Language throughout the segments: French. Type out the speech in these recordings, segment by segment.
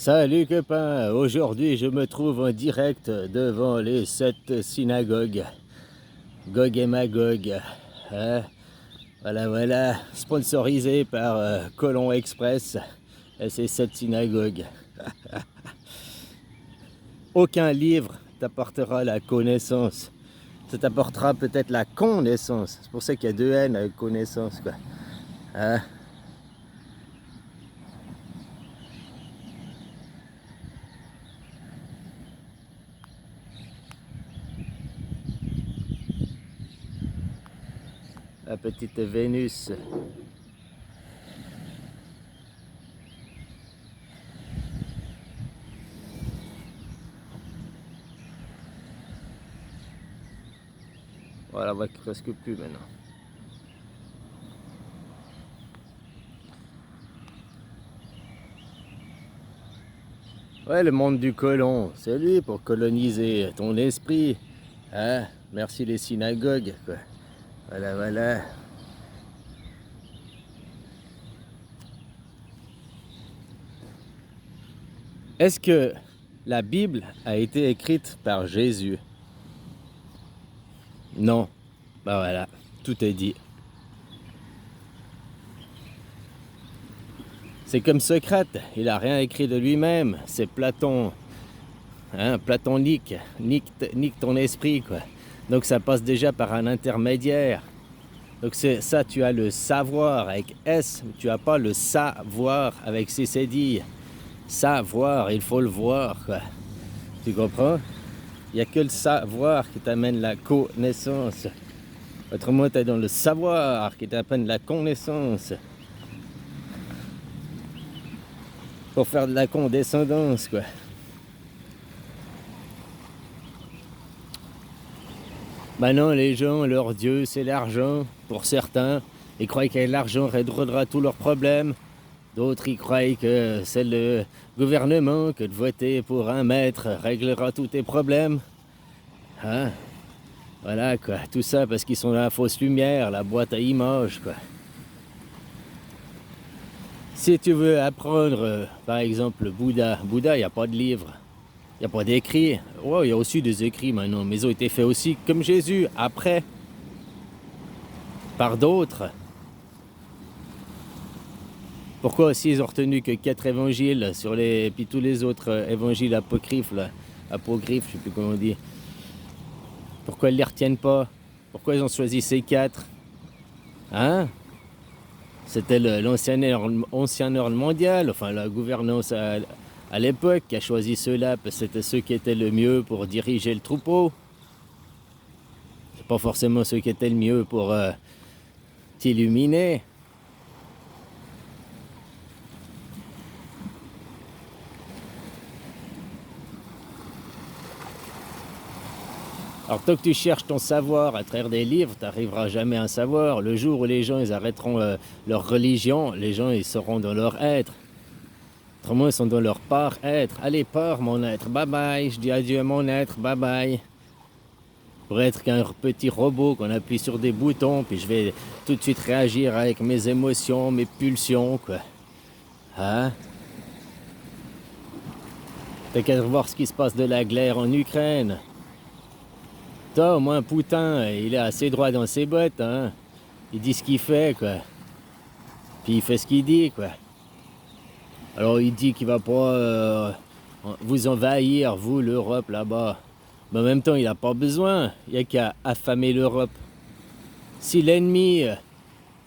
Salut copain, aujourd'hui je me trouve en direct devant les 7 synagogues, Gog et Magog, hein. Voilà, sponsorisé par Colon Express et ces 7 synagogues. Aucun livre t'apportera la connaissance, ça t'apportera peut-être la connaissance, c'est pour ça qu'il y a 2 N avec connaissance quoi. Hein. La petite Vénus. Voilà, on voit presque plus maintenant. Ouais, le monde du colon, c'est lui pour coloniser ton esprit. Hein? Merci les synagogues, quoi. Voilà. Est-ce que la Bible a été écrite par Jésus? Non. Bah voilà, tout est dit. C'est comme Socrate, il a rien écrit de lui-même, c'est Platon. Hein, platonique, nique ton esprit, quoi. Donc ça passe déjà par un intermédiaire. Donc c'est ça, tu as le savoir avec S, tu n'as pas le savoir avec CCD. Savoir, il faut le voir, quoi. Tu comprends? Il n'y a que le savoir qui t'amène la connaissance. Autrement, tu es dans le savoir qui t'amène la connaissance. Pour faire de la condescendance, quoi. Maintenant, les gens, leur Dieu, c'est l'argent. Pour certains, ils croient qu'avec l'argent résoudra tous leurs problèmes. D'autres, ils croient que c'est le gouvernement, que de voter pour un maître réglera tous tes problèmes. Hein? Voilà, quoi. Tout ça parce qu'ils sont dans la fausse lumière, la boîte à images, quoi. Si tu veux apprendre, par exemple, le Bouddha, il n'y a pas de livre. Il n'y a pas d'écrit. Ouais, il y a aussi des écrits maintenant, mais ils ont été faits aussi comme Jésus, après, par d'autres. Pourquoi aussi ils ont retenu que 4 évangiles sur les, puis tous les autres évangiles apocryphes, là, apocryphes, je sais plus comment on dit. Pourquoi ils les retiennent pas? Pourquoi ils ont choisi ces 4? Hein? C'était l'ancien ordre mondial, enfin la gouvernance à l'époque qui a choisi ceux-là, parce que c'était ceux qui étaient le mieux pour diriger le troupeau. C'est pas forcément ceux qui étaient le mieux pour t'illuminer. Alors tant que tu cherches ton savoir à travers des livres, tu n'arriveras jamais à un savoir. Le jour où les gens ils arrêteront leur religion, les gens ils seront dans leur être. Autrement ils sont dans leur part-être. Allez, pars mon être, bye bye, je dis adieu à mon être, bye bye. Pour être qu'un petit robot qu'on appuie sur des boutons, puis je vais tout de suite réagir avec mes émotions, mes pulsions, quoi. Hein? T'as qu'à voir ce qui se passe de la guerre en Ukraine. Toi, au moins, Poutin, il est assez droit dans ses bottes, hein. Il dit ce qu'il fait, quoi. Puis il fait ce qu'il dit, quoi. Alors il dit qu'il va pas vous envahir, vous, l'Europe, là-bas. Mais en même temps, il n'a pas besoin. Il n'y a qu'à affamer l'Europe. Si l'ennemi,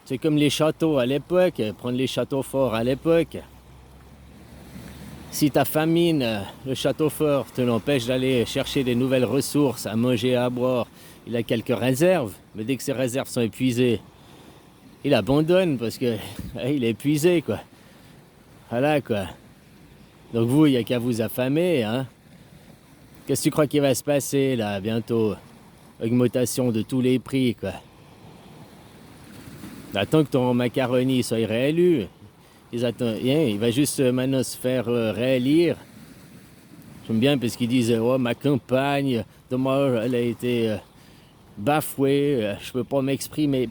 c'est comme les châteaux à l'époque, prendre les châteaux forts à l'époque. Si ta famine, le château fort, te l'empêche d'aller chercher des nouvelles ressources à manger et à boire, il a quelques réserves, mais dès que ses réserves sont épuisées, il abandonne parce que il est épuisé, quoi. Voilà, quoi. Donc vous, il n'y a qu'à vous affamer, hein. Qu'est-ce que tu crois qu'il va se passer, là, bientôt? Augmentation de tous les prix, quoi. Attends que ton macaroni soit réélu. Il va juste maintenant se faire réélire. J'aime bien parce qu'ils disent oh, ma campagne, dommage, elle a été bafouée, je peux pas m'exprimer.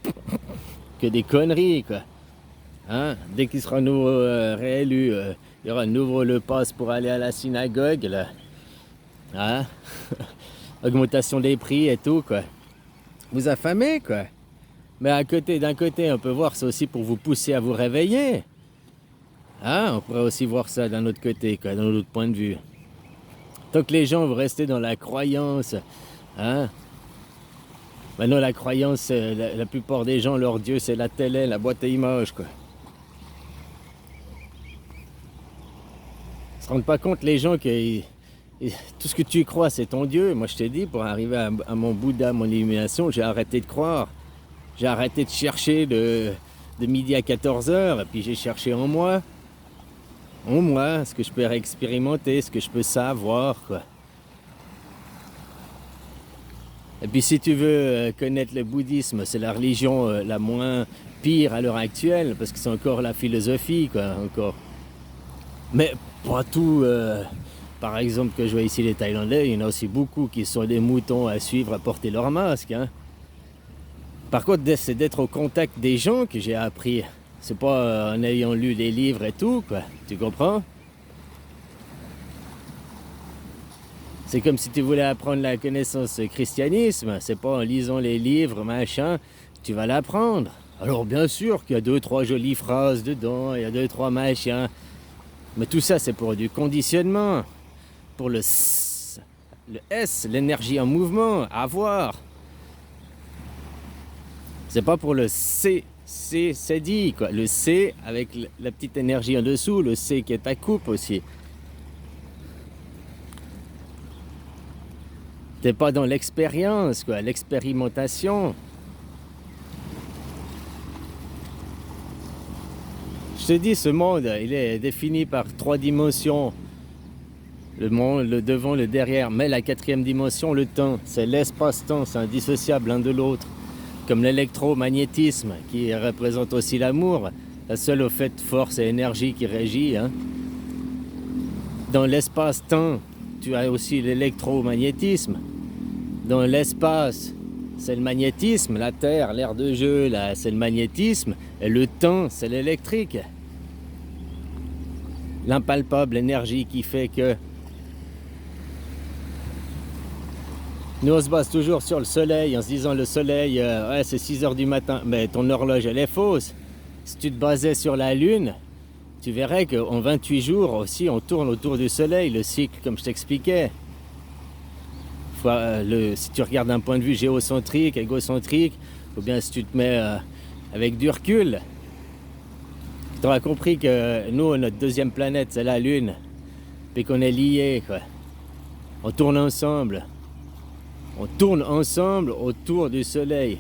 Que des conneries, quoi. Hein? Dès qu'il sera nouveau réélu, il y aura de nouveau le pass pour aller à la synagogue. Là. Hein? Augmentation des prix et tout, quoi. Vous affamez, quoi. Mais d'un côté, on peut voir ça aussi pour vous pousser à vous réveiller. Hein? On pourrait aussi voir ça d'un autre côté, quoi, d'un autre point de vue. Tant que les gens vont rester dans la croyance, hein? Maintenant, la croyance, la plupart des gens, leur Dieu, c'est la télé, la boîte à images, quoi. Ils se rendent pas compte, les gens, que tout ce que tu crois, c'est ton Dieu. Moi, je t'ai dit, pour arriver à mon Bouddha, mon illumination, j'ai arrêté de croire. J'ai arrêté de chercher de midi à 14h, et puis j'ai cherché en moi, ce que je peux expérimenter, ce que je peux savoir, quoi. Et puis si tu veux connaître le bouddhisme, c'est la religion la moins pire à l'heure actuelle, parce que c'est encore la philosophie, quoi, encore. Mais pas tout, par exemple, que je vois ici les Thaïlandais, il y en a aussi beaucoup qui sont des moutons à suivre, à porter leur masque, hein. Par contre, c'est d'être au contact des gens que j'ai appris. C'est pas en ayant lu des livres et tout, quoi. Tu comprends? C'est comme si tu voulais apprendre la connaissance du christianisme. C'est pas en lisant les livres, machin, tu vas l'apprendre. Alors bien sûr qu'il y a 2-3 jolies phrases dedans, il y a 2-3 machins. Mais tout ça, c'est pour du conditionnement. Pour le S, l'énergie en mouvement, avoir. C'est pas pour le C, c'est dit, quoi. Le C avec la petite énergie en dessous, le C qui est ta coupe aussi. T'es pas dans l'expérience, quoi, l'expérimentation. Je te dis, ce monde, il est défini par 3 dimensions. Le monde, le devant, le derrière. Mais la 4e dimension, le temps, c'est l'espace-temps, c'est indissociable l'un de l'autre. Comme l'électromagnétisme, qui représente aussi l'amour, la seule au fait force et énergie qui régit. Hein. Dans l'espace-temps, tu as aussi l'électromagnétisme. Dans l'espace, c'est le magnétisme, la Terre, l'air de jeu, là, c'est le magnétisme, et le temps, c'est l'électrique. L'impalpable, l'énergie qui fait que nous, on se base toujours sur le soleil, en se disant le soleil, ouais, c'est 6h du matin. Mais ton horloge, elle est fausse. Si tu te basais sur la Lune, tu verrais qu'en 28 jours aussi, on tourne autour du soleil, le cycle, comme je t'expliquais. Si tu regardes d'un point de vue géocentrique, égocentrique, ou bien si tu te mets avec du recul, tu auras compris que nous, notre 2e planète, c'est la Lune, puis qu'on est liés, quoi. On tourne ensemble. On tourne ensemble autour du soleil.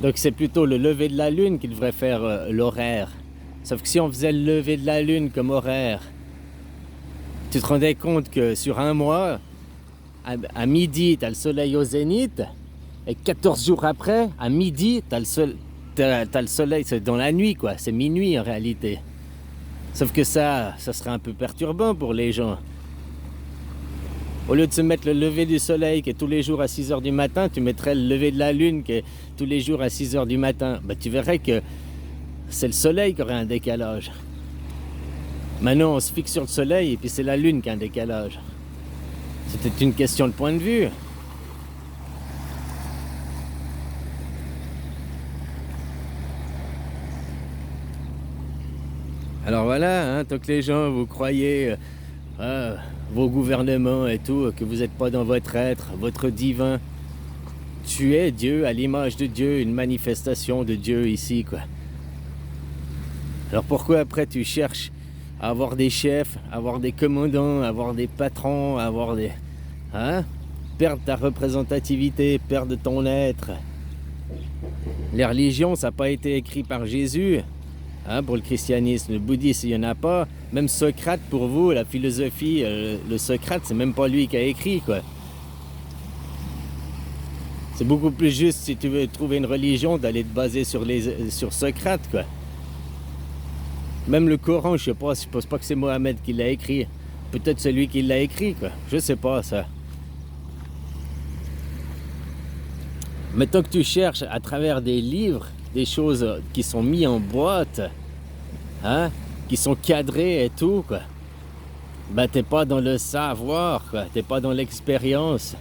Donc c'est plutôt le lever de la lune qui devrait faire l'horaire. Sauf que si on faisait le lever de la lune comme horaire, tu te rendais compte que sur un mois, à midi, tu as le soleil au zénith, et 14 jours après, à midi, tu as le soleil, c'est dans la nuit, quoi. C'est minuit en réalité. Sauf que ça serait un peu perturbant pour les gens. Au lieu de se mettre le lever du soleil qui est tous les jours à 6h du matin, tu mettrais le lever de la lune qui est tous les jours à 6h du matin. Ben, tu verrais que c'est le soleil qui aurait un décalage. Maintenant, on se fixe sur le soleil et puis c'est la lune qui a un décalage. C'était une question de point de vue. Alors voilà, hein, tant que les gens, vous croyez vos gouvernements et tout, que vous n'êtes pas dans votre être, votre divin, tu es Dieu, à l'image de Dieu, une manifestation de Dieu ici, quoi. Alors pourquoi après tu cherches à avoir des chefs, à avoir des commandants, à avoir des patrons, à avoir des... Hein? Perdre ta représentativité, perdre ton être. Les religions, ça n'a pas été écrit par Jésus. Hein, pour le christianisme, le bouddhisme, il n'y en a pas. Même Socrate, pour vous, la philosophie, le Socrate, c'est même pas lui qui a écrit, quoi. C'est beaucoup plus juste, si tu veux trouver une religion, d'aller te baser sur Socrate, quoi. Même le Coran, je pense pas que c'est Mohammed qui l'a écrit. Peut-être celui qui l'a écrit, quoi. Je sais pas, ça. Mettons que tu cherches à travers des livres, des choses qui sont mises en boîte, hein, qui sont cadrées et tout, quoi. Ben, t'es pas dans le savoir, quoi. T'es pas dans l'expérience.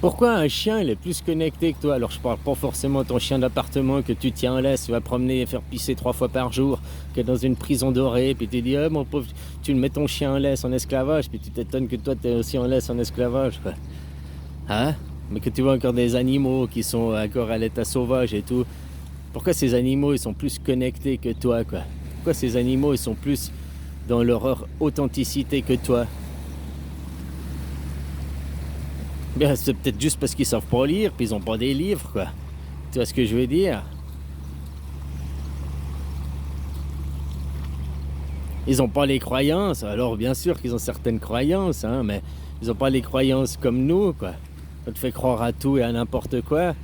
Pourquoi un chien il est plus connecté que toi? Alors je parle pas forcément de ton chien d'appartement que tu tiens en laisse, tu vas promener et faire pisser 3 fois par jour, qui est dans une prison dorée, puis tu dis ah mon pauvre, tu le mets ton chien en laisse en esclavage, puis tu t'étonnes que toi t'es aussi en laisse en esclavage, quoi. Hein? Mais que tu vois encore des animaux qui sont encore à l'état sauvage et tout. Pourquoi ces animaux ils sont plus connectés que toi, quoi? Pourquoi ces animaux ils sont plus dans leur authenticité que toi? Bien, c'est peut-être juste parce qu'ils savent pas lire, puis ils ont pas des livres, quoi. Tu vois ce que je veux dire? Ils ont pas les croyances. Alors bien sûr qu'ils ont certaines croyances, hein, mais ils ont pas les croyances comme nous, quoi. On te fait croire à tout et à n'importe quoi.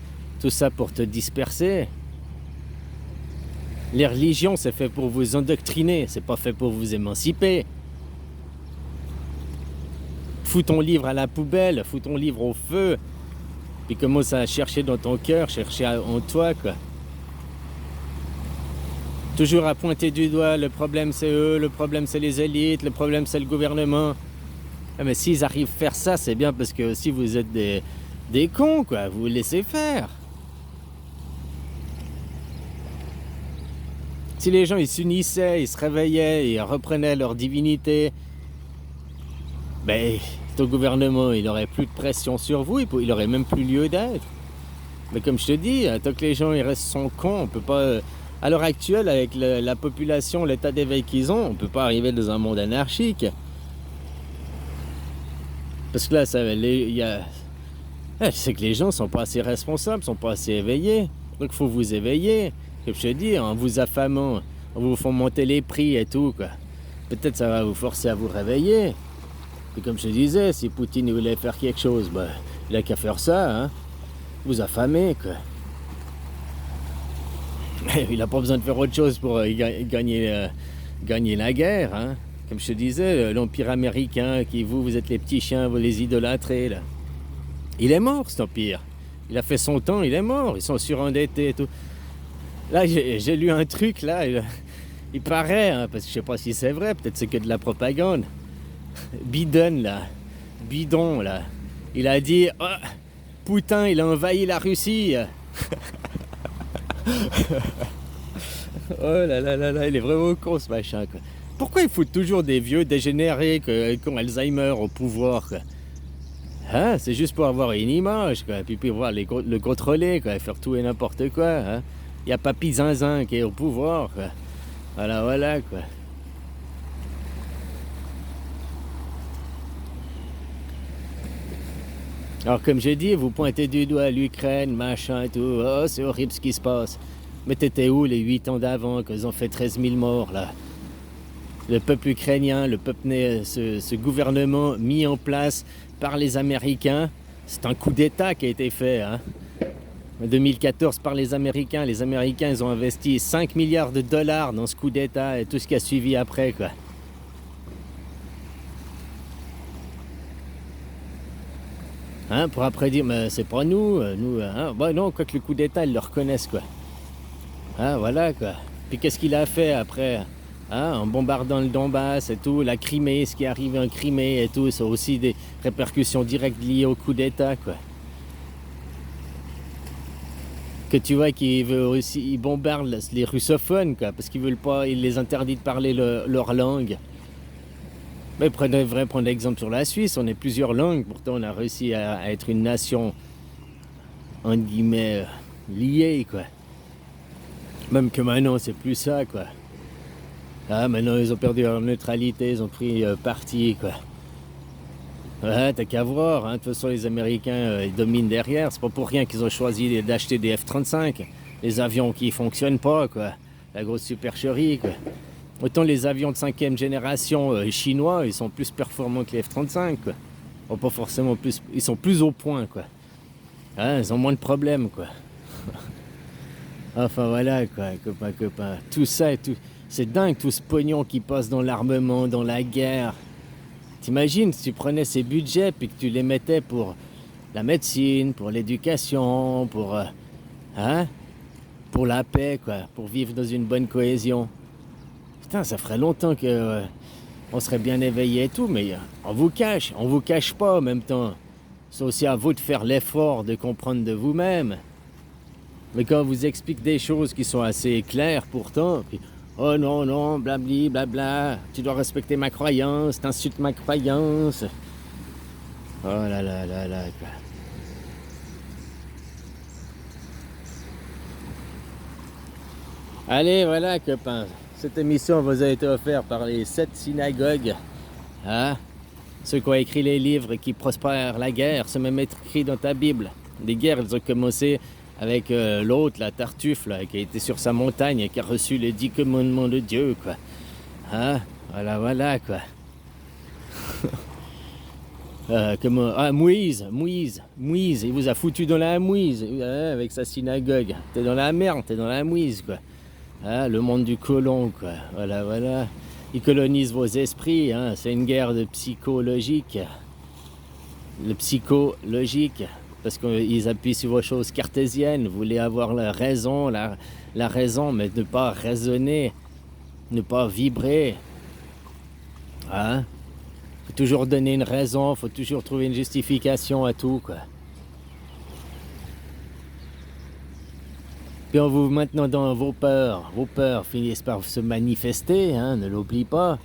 Tout ça pour te disperser. Les religions, c'est fait pour vous endoctriner, c'est pas fait pour vous émanciper. Fous ton livre à la poubelle, fous ton livre au feu, puis commence à chercher dans ton cœur, chercher en toi, quoi. Toujours à pointer du doigt, le problème c'est eux, le problème c'est les élites, le problème c'est le gouvernement. Ah, mais s'ils arrivent à faire ça, c'est bien parce que si vous êtes des cons, quoi, vous laissez faire. Si les gens ils s'unissaient, ils se réveillaient, ils reprenaient leur divinité, ben ton gouvernement il aurait plus de pression sur vous, il aurait même plus lieu d'être. Mais comme je te dis, tant que les gens ils restent sont cons, on peut pas. À l'heure actuelle, avec la population, l'état d'éveil qu'ils ont, on peut pas arriver dans un monde anarchique. Parce que là, je sais que les gens sont pas assez responsables, sont pas assez éveillés. Donc il faut vous éveiller. Comme je te dis, en vous affamant, en vous font monter les prix et tout, quoi. Peut-être ça va vous forcer à vous réveiller. Et comme je te disais, si Poutine voulait faire quelque chose, ben, il a qu'à faire ça, hein. Vous affamer, quoi. Il n'a pas besoin de faire autre chose pour gagner la guerre, hein. Comme je te disais, l'Empire américain, vous êtes les petits chiens, vous les idolâtrez, là. Il est mort, cet empire. Il a fait son temps, il est mort. Ils sont surendettés et tout. Là, j'ai lu un truc, là. Il paraît, hein, parce que je sais pas si c'est vrai, peut-être c'est que de la propagande. Biden, là. Bidon, là. Il a dit oh, Poutine, il a envahi la Russie. Oh là là là là, il est vraiment con, ce machin, quoi. Pourquoi il faut toujours des vieux dégénérés qui ont Alzheimer au pouvoir, quoi? Hein, c'est juste pour avoir une image, quoi. Puis pouvoir le contrôler, quoi. Faire tout et n'importe quoi, hein. Il y a Papy Zinzin qui est au pouvoir, quoi. Voilà, voilà, quoi. Alors, comme j'ai dit, vous pointez du doigt l'Ukraine, machin et tout. Oh, c'est horrible ce qui se passe. Mais t'étais où les 8 ans d'avant, qu'ils ont fait 13 000 morts, là? Le peuple ukrainien, le peuple ce gouvernement mis en place par les Américains, c'est un coup d'État qui a été fait, hein. En 2014 par les Américains. Les Américains, ils ont investi 5 milliards de dollars dans ce coup d'État et tout ce qui a suivi après, quoi. Hein, pour après dire, mais c'est pas nous, hein. Bah non, quoi que le coup d'État, ils le reconnaissent, quoi. Hein, voilà, quoi. Puis qu'est-ce qu'il a fait après? Hein, en bombardant le Donbass et tout, la Crimée, ce qui est arrivé en Crimée et tout, ça a aussi des répercussions directes liées au coup d'État, quoi. Que tu vois qu'ils veulent aussi, ils bombardent les russophones, quoi, parce qu'ils veulent pas, ils les interdisent de parler leur langue. Mais devrait prendre l'exemple sur la Suisse, on est plusieurs langues, pourtant on a réussi à être une nation, entre guillemets, liée, quoi. Même que maintenant, c'est plus ça, quoi. Ah, maintenant, ils ont perdu leur neutralité, ils ont pris parti, quoi. Ouais, t'as qu'à voir, hein. De toute façon, les Américains, ils dominent derrière. C'est pas pour rien qu'ils ont choisi d'acheter des F-35. Les avions qui fonctionnent pas, quoi. La grosse supercherie, quoi. Autant les avions de 5e génération chinois, ils sont plus performants que les F-35, quoi. Bon, pas forcément plus... Ils sont plus au point, quoi. Hein, ils ont moins de problèmes, quoi. Enfin voilà quoi, copain, copain. Tout ça et tout. C'est dingue tout ce pognon qui passe dans l'armement, dans la guerre. T'imagines si tu prenais ces budgets puis que tu les mettais pour la médecine, pour l'éducation, hein, pour la paix, quoi, pour vivre dans une bonne cohésion. Putain, ça ferait longtemps que on serait bien éveillé et tout, mais on vous cache pas en même temps. C'est aussi à vous de faire l'effort de comprendre de vous-même. Mais quand on vous explique des choses qui sont assez claires pourtant, puis oh non, non, blabli, blabla, tu dois respecter ma croyance, t'insultes ma croyance. Oh là là là là, quoi. Allez, voilà, copains. Cette émission vous a été offerte par les 7 synagogues. Hein? Ceux qui ont écrit les livres qui prospèrent la guerre, c'est même écrit dans ta Bible. Les guerres, elles ont commencé avec l'autre, la Tartuffe, là, qui a été sur sa montagne et qui a reçu les 10 commandements de Dieu, quoi. Hein? Voilà, voilà, quoi. Moïse, il vous a foutu dans la mouise, hein, avec sa synagogue. T'es dans la merde, t'es dans la mouise, quoi. Hein, le monde du colon, quoi. Voilà, voilà. Il colonise vos esprits, hein. C'est une guerre de psychologique. Le psychologique. Parce qu'ils appuient sur vos choses cartésiennes. Vous voulez avoir la raison, la raison, mais ne pas raisonner. Ne pas vibrer. Hein? Faut toujours donner une raison, faut toujours trouver une justification à tout, quoi. Puis on vous maintenant dans vos peurs finissent par se manifester, hein, ne l'oublie pas.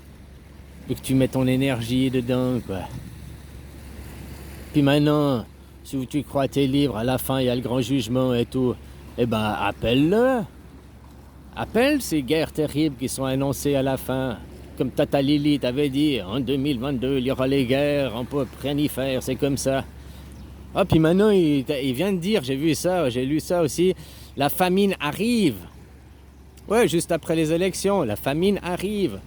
Puis que tu mets ton énergie dedans, quoi. Puis maintenant, si tu crois à tes livres, à la fin il y a le grand jugement et tout, eh ben appelle-le. Appelle ces guerres terribles qui sont annoncées à la fin. Comme Tata Lily t'avait dit, en 2022 il y aura les guerres, on peut rien y faire, c'est comme ça. Ah, puis maintenant il vient de dire, j'ai vu ça, j'ai lu ça aussi, la famine arrive. Ouais, juste après les élections, la famine arrive.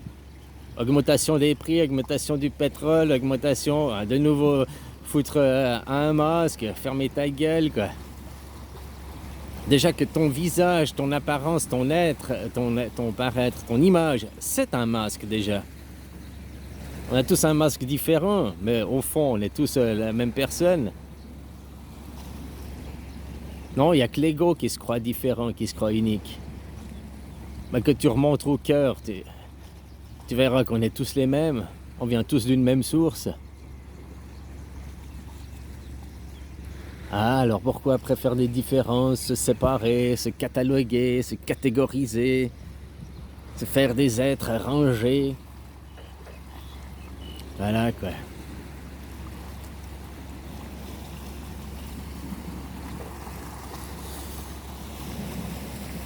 Augmentation des prix, augmentation du pétrole, augmentation, de nouveau foutre un masque, fermer ta gueule, quoi. Déjà que ton visage, ton apparence, ton être, ton paraître, ton image, c'est un masque déjà. On a tous un masque différent, mais au fond, on est tous la même personne. Non, il n'y a que l'ego qui se croit différent, qui se croit unique. Mais que tu remontes au cœur, tu verras qu'on est tous les mêmes. On vient tous d'une même source. Ah, alors pourquoi après faire des différences, se séparer, se cataloguer, se catégoriser, se faire des êtres rangés? Voilà, quoi.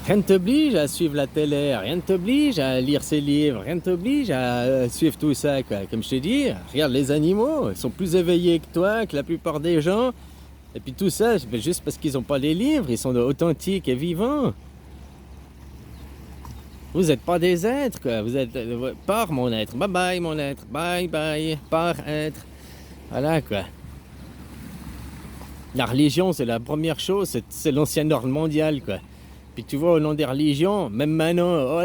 Rien ne t'oblige à suivre la télé, rien ne t'oblige à lire ses livres, rien ne t'oblige à suivre tout ça, quoi. Comme je t'ai dit, regarde les animaux, ils sont plus éveillés que toi, que la plupart des gens. Et puis tout ça, juste parce qu'ils n'ont pas les livres, ils sont authentiques et vivants. Vous n'êtes pas des êtres, quoi. Vous êtes par mon être. Bye bye, mon être. Bye bye, par être. Voilà, quoi. La religion, c'est la première chose, c'est l'ancien ordre mondial, quoi. Puis tu vois, au nom des religions, même maintenant, oh,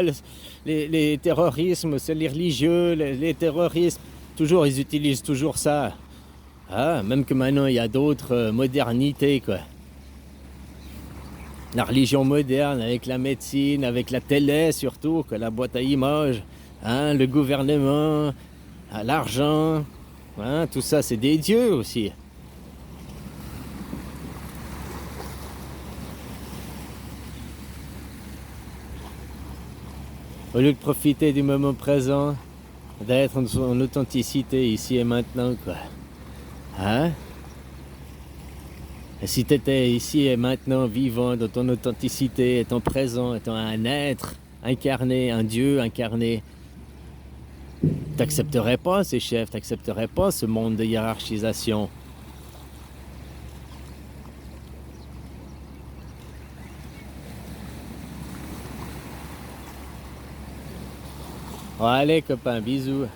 les terrorismes, c'est les religieux, les terroristes, toujours, ils utilisent toujours ça. Ah, même que maintenant, il y a d'autres modernités, quoi. La religion moderne, avec la médecine, avec la télé surtout, que la boîte à images, hein, le gouvernement, l'argent, hein, tout ça, c'est des dieux aussi. Au lieu de profiter du moment présent, d'être en son authenticité ici et maintenant, quoi. Hein? Et si tu étais ici et maintenant vivant dans ton authenticité, étant présent, étant un être incarné, un Dieu incarné, t'accepterais pas ces chefs, t'accepterais pas ce monde de hiérarchisation. Bon, allez copains, bisous.